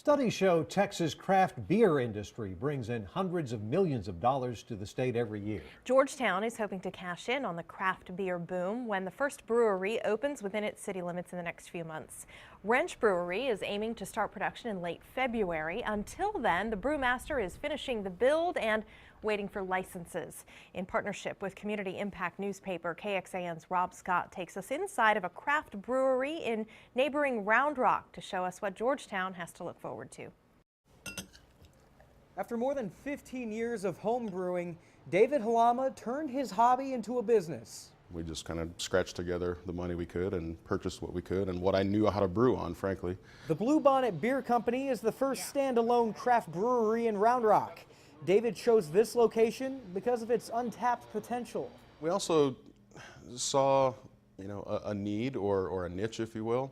Studies show Texas' craft beer industry brings in hundreds of millions of dollars to the state every year. Georgetown is hoping to cash in on the craft beer boom when the first brewery opens within its city limits in the next few months. Wrench Brewery is aiming to start production in late February. Until then, the brewmaster is finishing the build and waiting for licenses. In partnership with community impact newspaper, KXAN's Rob Scott takes us inside of a craft brewery in neighboring Round Rock to show us what Georgetown has to look forward to. After more than 15 years of home brewing, David Halama turned his hobby into a business. We just kind of scratched together the money we could and purchased what we could and what I knew how to brew on, frankly. The Blue Bonnet Beer Company is the first standalone craft brewery in Round Rock. David chose this location because of its untapped potential. We also saw, a need or a niche, if you will,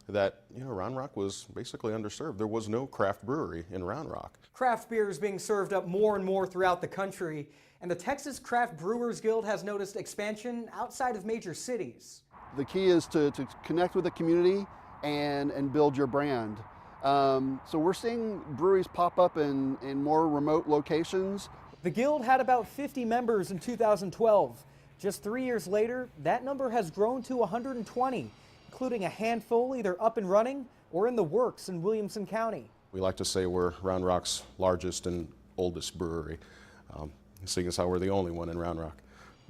that, Round Rock was basically underserved. There was no craft brewery in Round Rock. Craft beer is being served up more and more throughout the country, and the Texas Craft Brewers Guild has noticed expansion outside of major cities. The key is to connect with the community and build your brand. So we're seeing breweries pop up in more remote locations. The Guild had about 50 members in 2012. Just 3 years later, that number has grown to 120, including a handful either up and running or in the works in Williamson County. We like to say we're Round Rock's largest and oldest brewery, seeing as how we're the only one in Round Rock.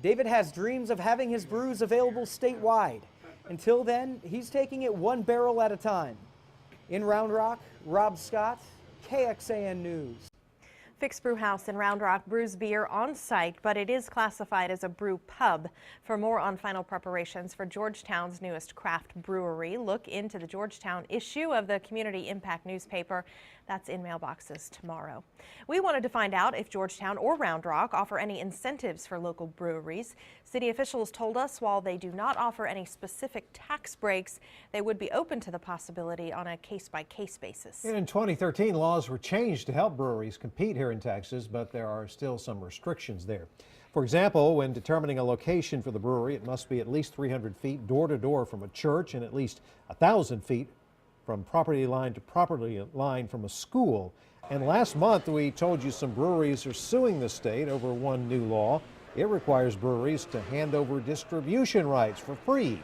David has dreams of having his brews available statewide. Until then, he's taking it one barrel at a time. In Round Rock, Rob Scott, KXAN News. Fix Brew House in Round Rock brews beer on site, but it is classified as a brew pub. For more on final preparations for Georgetown's newest craft brewery, look into the Georgetown issue of the Community Impact newspaper. That's in mailboxes tomorrow. We wanted to find out if Georgetown or Round Rock offer any incentives for local breweries. City officials told us while they do not offer any specific tax breaks, they would be open to the possibility on a case-by-case basis. In 2013, laws were changed to help breweries compete here in Texas, but there are still some restrictions there. For example, when determining a location for the brewery, it must be at least 300 feet door to door from a church and at least 1,000 feet from property line to property line from a school. And last month, we told you some breweries are suing the state over one new law. It requires breweries to hand over distribution rights for free.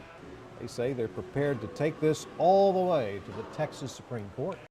They say they're prepared to take this all the way to the Texas Supreme Court.